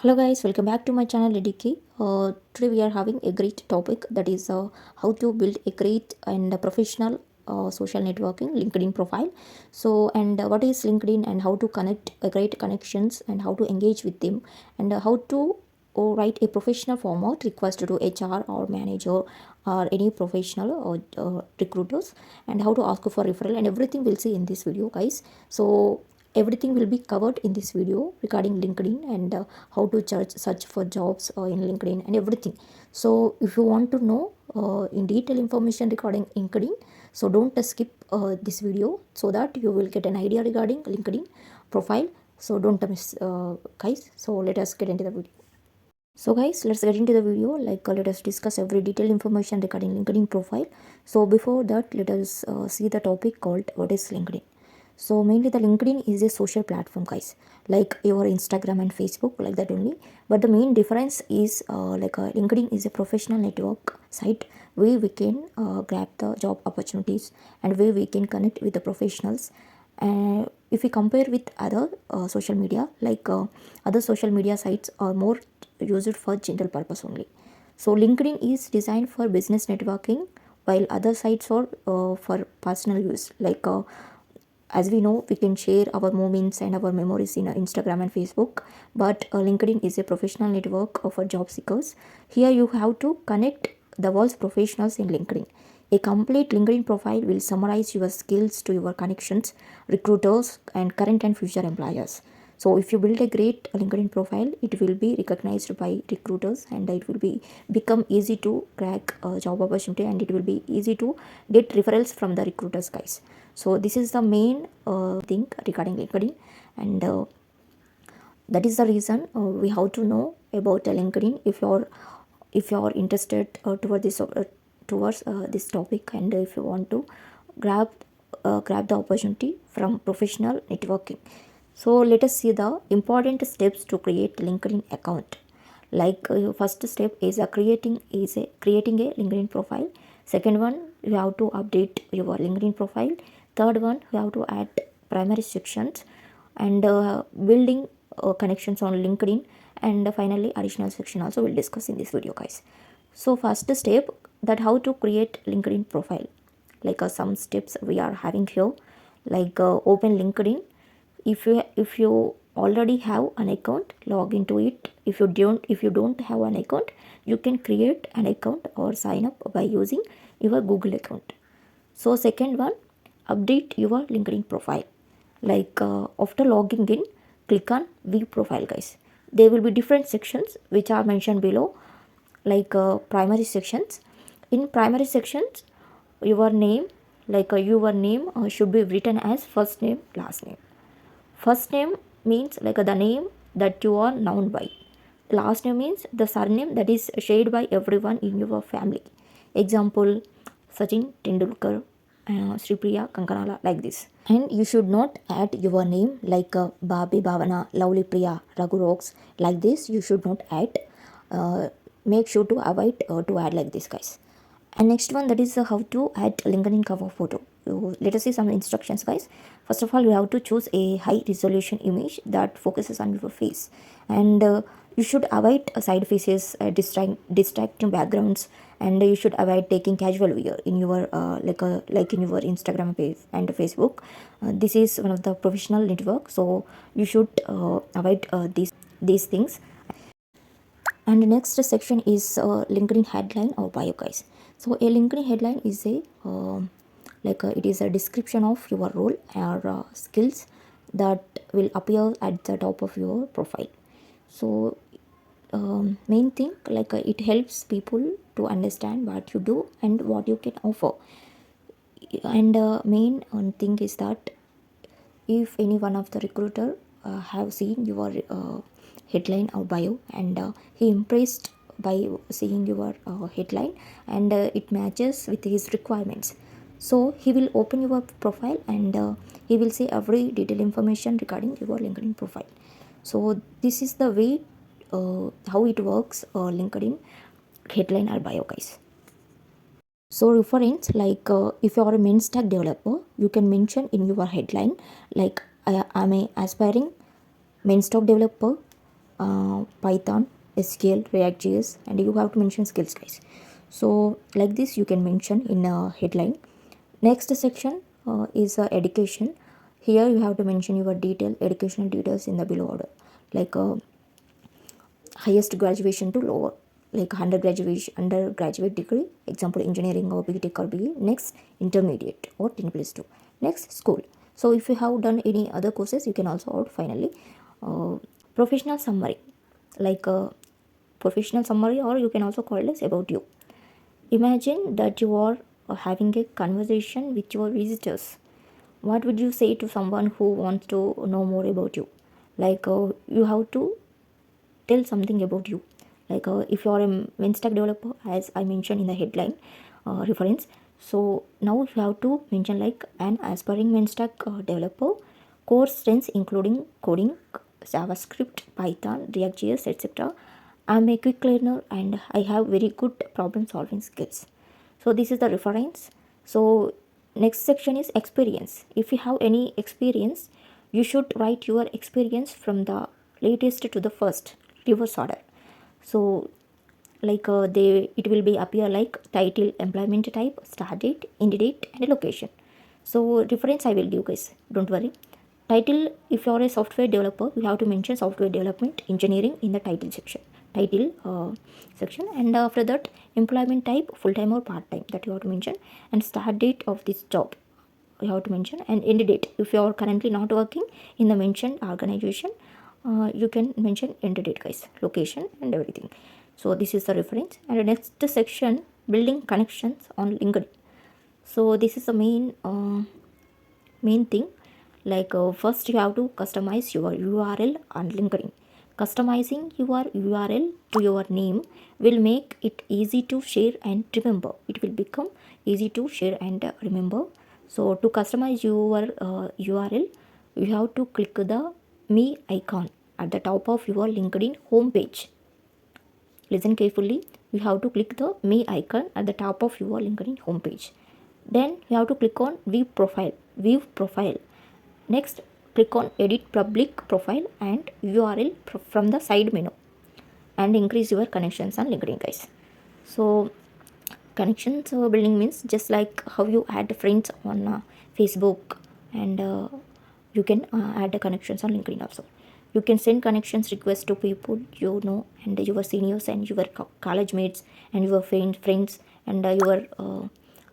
Hello guys, welcome back to my channel Lidiki. Today we are having a great topic, that is how to build a great and a professional social networking LinkedIn profile. What is LinkedIn and how to connect great connections and how to engage with them, and how to write a professional format request to HR or manager or any professional or recruiters, and how to ask for referral, and everything we'll see in this video guys. So everything will be covered in this video regarding LinkedIn, and how to search for jobs in LinkedIn and everything. So if you want to know in detail information regarding LinkedIn, so don't skip this video, so that you will get an idea regarding LinkedIn profile. So don't miss guys. So let us get into the video. So guys, let's get into the video. Let us discuss every detailed information regarding LinkedIn profile. So before that, let us see the topic called what is LinkedIn. So mainly the LinkedIn is a social platform guys, like your Instagram and Facebook, like that only. But the main difference is LinkedIn is a professional network site where we can grab the job opportunities and where we can connect with the professionals. If we compare with other social media, other social media sites are more used for general purpose only. So LinkedIn is designed for business networking, while other sites are for personal use. As we know, we can share our moments and our memories in Instagram and Facebook, but LinkedIn is a professional network for job seekers. Here you have to connect the world's professionals in LinkedIn. A complete LinkedIn profile will summarize your skills to your connections, recruiters, and current and future employers. So if you build a great LinkedIn profile, it will be recognized by recruiters, and it will be become easy to crack a job opportunity, and it will be easy to get referrals from the recruiters guys. So this is the main thing regarding LinkedIn, and that is the reason we have to know about LinkedIn if you're interested towards this topic, and if you want to grab grab the opportunity from professional networking. So let us see the important steps to create LinkedIn account. First step is creating a LinkedIn profile. Second one, you have to update your LinkedIn profile. Third one, you have to add primary sections, and building connections on LinkedIn, and finally additional section also we'll discuss in this video guys. So first step, that how to create LinkedIn profile. Some steps we are having here, open LinkedIn. If you already have an account, log into it. If you don't have an account, you can create an account or sign up by using your Google account. So second one, update your LinkedIn profile. After logging in, click on view profile guys. There will be different sections which are mentioned below, primary sections. In primary sections, your name, your name should be written as first name, last name. First name means the name that you are known by. Last name means the surname that is shared by everyone in your family. Example, Sachin Tendulkar, Sripriya Kankanala, like this. And you should not add your name Babi Bhavana, Lovely Priya, Raghu Rocks, like this. You should not add. Make sure to avoid to add like this, guys. And next one, that is how to add LinkedIn cover photo. Let us see some instructions guys. First of all, you have to choose a high resolution image that focuses on your face, and you should avoid side faces, distracting backgrounds, and you should avoid taking casual wear in your like in your Instagram page and Facebook. This is one of the professional network, so you should avoid these things. And the next section is LinkedIn headline or bio guys. So a LinkedIn headline is it is a description of your role or skills that will appear at the top of your profile. So main thing, it helps people to understand what you do and what you can offer. And main thing is that if any one of the recruiter have seen your headline or bio, and he impressed by seeing your headline, and it matches with his requirements, so he will open your profile, and he will see every detailed information regarding your LinkedIn profile. So this is the way how it works, LinkedIn headline or bio guys. So reference, if you are a main stack developer, you can mention in your headline, I'm a aspiring main stack developer Python, SQL, React.js, and you have to mention skills, guys. So like this you can mention in a headline. Next section is education. Here you have to mention your educational details in the below order, like highest graduation to lower, like undergraduate degree, example engineering or BTech or BE. Next, intermediate or 10 plus 2. Next, school. So if you have done any other courses, you can also add finally. uh, Professional summary, like professional summary, or you can also call it as about you. Imagine that you are having a conversation with your visitors. What would you say to someone who wants to know more about you? Like you have to tell something about you. Like if you are a Winstack developer, as I mentioned in the headline reference. So now you have to mention like an aspiring Winstack developer, core strengths including coding, JavaScript, Python, React.js, etc. I'm a quick learner and I have very good problem solving skills. So this is the reference. So next section is experience. If you have any experience, you should write your experience from the latest to the first, reverse order. So like they it will be appear like title, employment type, start date, end date, and location. So reference I will give, guys, don't worry. Title, if you are a software developer, you have to mention software development engineering in the title section, and after that employment type, full-time or part-time, that you have to mention, and start date of this job you have to mention, and end date. If you are currently not working in the mentioned organization, you can mention end date, guys, location and everything. So this is the reference. And the next section, building connections on LinkedIn. So this is the main thing. Like first you have to customize your URL on LinkedIn. Customizing your URL to your name will make it easy to share and remember. It will become easy to share and remember. So to customize your URL, you have to click the me icon at the top of your LinkedIn homepage. Listen carefully. You have to click the me icon at the top of your LinkedIn homepage. Then you have to click on view profile. Next, click on edit public profile and URL from the side menu, and increase your connections on LinkedIn, guys. So connections building means just like how you add friends on Facebook, and you can add the connections on LinkedIn also. You can send connections requests to people you know, and your seniors and your college mates and your friends, and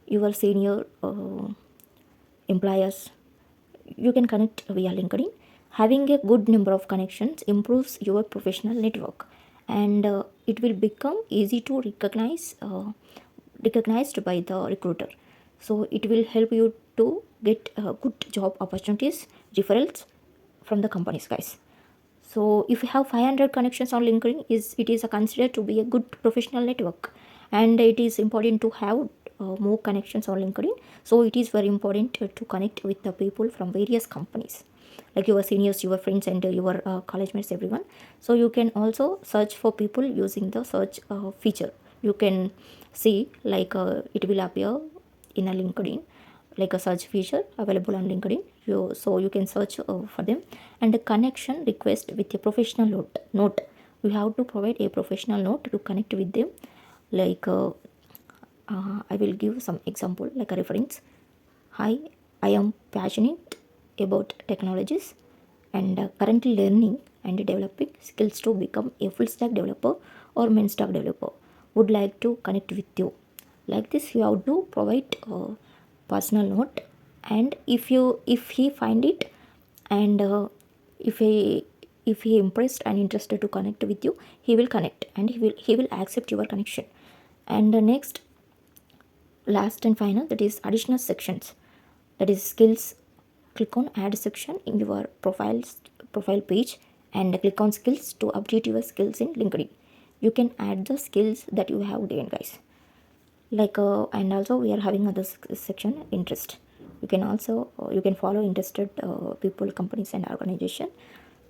your senior employers. You can connect via LinkedIn. Having a good number of connections improves your professional network, and it will become easy to recognized by the recruiter. So it will help you to get good job opportunities, referrals from the companies, guys. So if you have 500 connections on LinkedIn, it is considered to be a good professional network, and it is important to have more connections on LinkedIn. So it is very important to connect with the people from various companies, like your seniors, your friends, and your college mates, everyone. So you can also search for people using the search feature. You can see like it will appear in a LinkedIn, like a search feature available on LinkedIn. So you can search for them. And a connection request with a professional note. You have to provide a professional note to connect with them. Like I will give some example, like a reference. Hi, I am passionate about technologies and currently learning and developing skills to become a full stack developer or main stack developer. Would like to connect with you. Like this, you have to provide a personal note, and if he find it, and if he impressed and interested to connect with you, he will connect, and he will accept your connection. And the next, last and final, that is additional sections, that is skills. Click on add section in your profile page, and click on skills to update your skills in LinkedIn. You can add the skills that you have gained, guys. Like and also we are having another section, interest. You can also you can follow interested people, companies, and organization.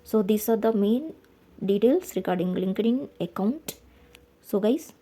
So these are the main details regarding LinkedIn account. So guys,